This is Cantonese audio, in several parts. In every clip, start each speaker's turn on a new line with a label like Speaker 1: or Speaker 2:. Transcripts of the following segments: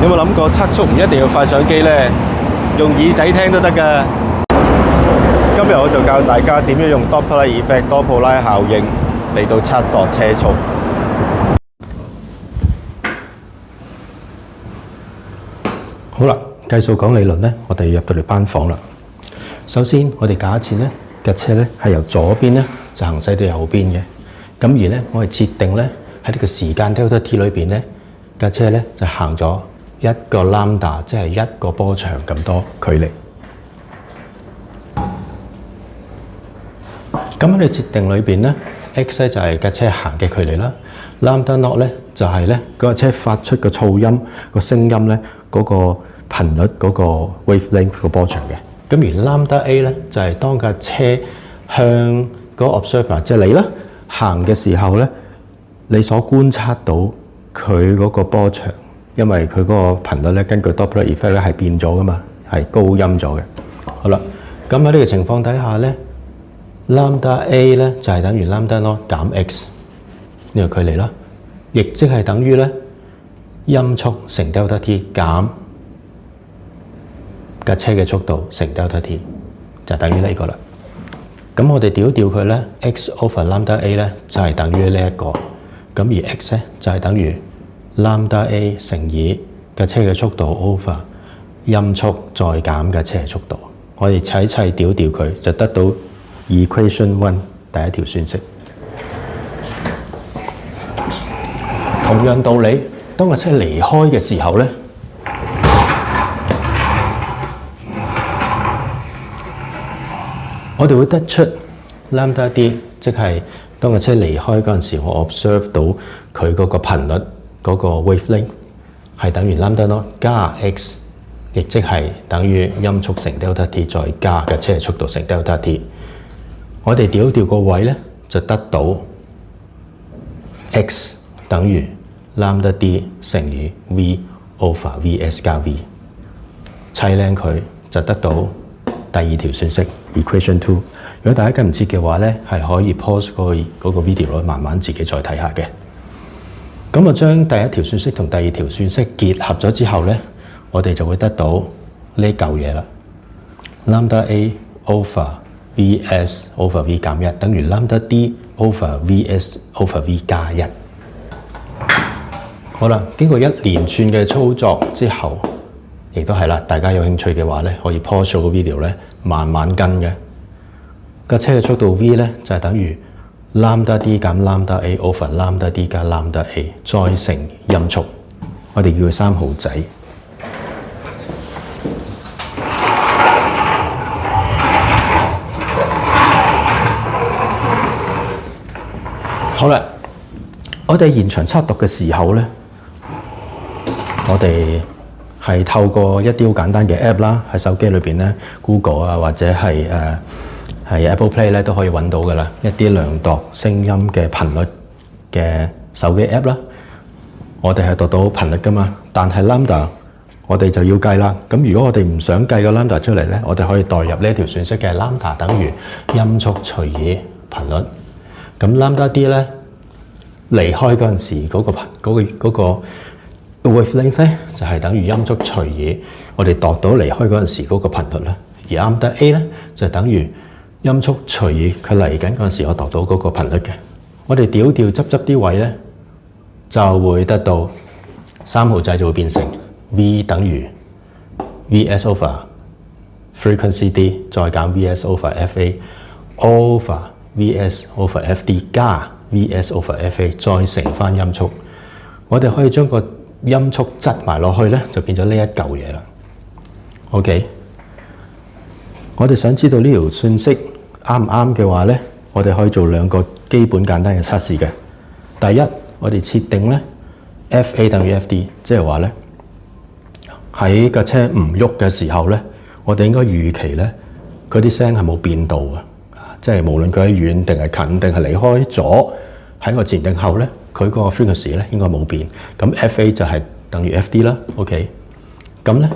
Speaker 1: 有冇諗過測速唔一定要快相機呢？用耳仔聽都得㗎。今日我就教大家點樣用 Doppler effect 多普拉效應嚟到測度車速。好啦，計數講理論呢，我哋入到嚟班房啦。首先，我哋假設呢架車呢係由左邊呢就行駛到右邊嘅。咁而呢，我哋設定呢喺呢個時間 delta t 裏邊呢，架車呢就行咗一個 lambda， 即係一個波長咁多距離。咁喺你設定裏邊呢 x 咧就係架車行嘅距離啦 ，lambda naught 咧就係咧嗰架車發出個噪音個聲音咧嗰個頻率嗰個 wavelength 個波長嘅。咁而 lambda a 咧就係當架車向嗰個 observer 即係你啦行嘅時候咧，你所觀察到佢嗰個波長，因為佢嗰個頻率咧根據 Doppler effect 咧係變咗噶嘛，係高音咗嘅。好啦，咁喺呢個情況底下咧。Lambda A 咧就係等於 Lambda naught 減 x 呢個距離啦，亦即係等於咧音速乘 delta t 減架車嘅速度乘 delta t 就等於呢個啦。咁我哋調一調佢咧 x over Lambda A 咧就係等於呢一個，咁而 x 咧就係等於 Lambda A 乘以架車嘅速度 over 音速再減架車嘅速度。我哋砌調一調佢就得到Equation 1第一條算式。同樣道理，當架車離開嘅時候咧，我哋會得出 lambda d， 即係當架車離開嗰陣時，我 observe 到佢嗰個頻率嗰個 wavelength 係等於 lambda naught 加 x， 亦即係等於音速乘 delta t 再加架車嘅速度乘 delta t。我哋調一調個位咧，就得到 x 等於 lambda d 乘以 v over vs 加 v， 砌靚佢就得到第二條算式 equation 2。如果大家跟唔切嘅話咧，係可以 pause 嗰個 video 慢慢自己再睇下嘅。咁我將第一條算式同第二條算式結合咗之後咧，我哋就會得到呢嚿嘢啦 ，lambda a over vs over v 減一等於 lambda d over vs over v 加一。好啦，經過一連串嘅操作之後，亦都係啦，大家有興趣嘅話咧，可以 pause 個 video 咧，慢慢跟嘅。架車嘅速度 v 咧就係等於 lambda d 減 lambda a over lambda d 加 lambda a 再乘音速，我哋叫佢3號仔。好啦，我哋現場測讀嘅時候咧，我哋係透過一啲好簡單嘅 app 啦，喺手機裏邊咧 ，Google 啊或者係Apple Play 咧都可以揾到噶啦，一啲量度聲音嘅頻率嘅手機 app 啦。我哋係讀到頻率噶嘛，但係 lambda 我哋就要計啦。咁如果我哋唔想計個 lambda 出嚟咧，我哋可以代入呢一條算式嘅 lambda 等於音速除以頻率。咁 lambda d 咧離開嗰陣時嗰個 wavelength 咧就係等於音速除以我哋度到離開嗰陣時嗰個頻率啦。而 lambda a 咧就等於音速除以佢嚟緊嗰陣時我度到嗰個頻率嘅。我哋調執啲位咧，就會得到3號仔就會變成 v 等於 vs over frequency d 再減 vs over fa over vs over fd 加 vs over fa 再乘翻音速，我哋可以將個音速擠埋落去咧，就變咗呢一嚿嘢啦。OK， 我哋想知道呢條算式啱唔啱嘅話咧，我哋可以做兩個基本簡單嘅測試嘅。第一，我哋設定咧 fa 等於 fd， 即係話咧喺架車唔喐嘅時候咧，我哋應該預期咧佢啲聲係冇變到嘅。即係無論佢喺遠定係近定係離開咗，喺我前定後咧，佢個 frequency 咧應該冇變。咁 FA 就係等於 FD 啦。OK， 咁咧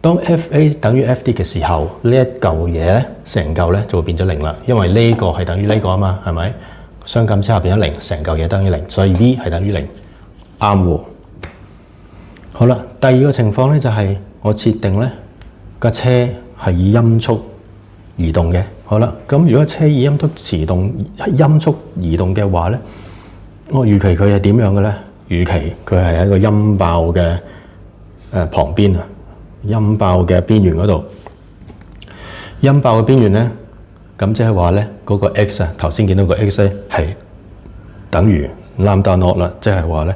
Speaker 1: 當 FA 等於 FD 嘅時候，呢一嚿嘢咧成嚿咧就會變咗0啦，因為呢個係等於呢個啊嘛，係咪？相減之後變咗0，成嚿嘢等於0，所以 V 係等於0，啱喎。好啦，第二個情況咧就係我設定咧架車係以音速移動嘅。好啦，咁如果車以音速移動嘅話咧，我預期佢係點樣嘅咧？預期佢係喺個音爆嘅旁邊啊，音爆嘅邊緣嗰度。音爆嘅邊緣咧，咁即係話咧嗰個 x 啊，頭先見到個 x 咧係等於 lambda naught 啦，即係話咧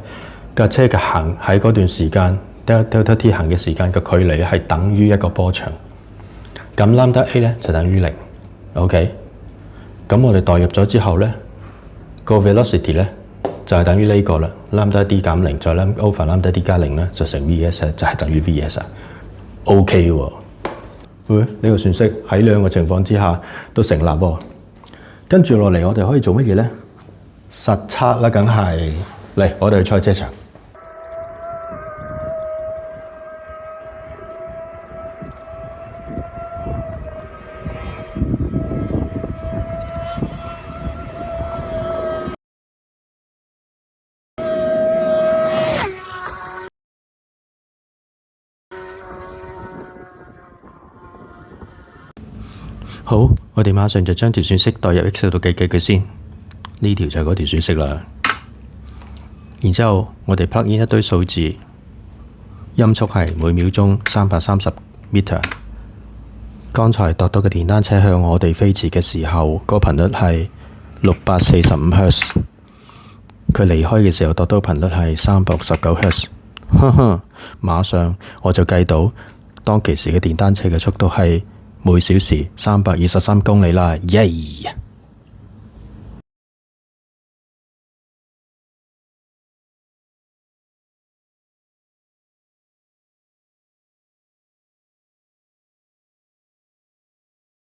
Speaker 1: 架車嘅行喺嗰段時間 delta t 行嘅時間嘅距離係等於一個波長。咁 lambda a 咧就等於0。OK， 咁我哋代入咗之後咧，個 velocity 咧就係等於呢個啦。lambda d 減0再 over lambda d 加0咧就乘 vs 就係等於 vs 啊。OK 喎，呢個算式喺兩個情況之下都成立喎。跟住落嚟，我哋可以做乜嘢咧？實測啦，梗係嚟，我哋去賽車場。好，我哋馬上就將條算式代入 Excel 度計佢先。呢條就係嗰條算式啦。然之後我哋 plug in 一堆數字，音速係每秒鐘330 meter。剛才度到嘅電單車向我哋飛馳嘅時候，個頻率係645 Hz。佢離開嘅時候度到頻率係369 Hz。呵呵，馬上我就計到當其時嘅電單車嘅速度係每小時323公里啦，耶！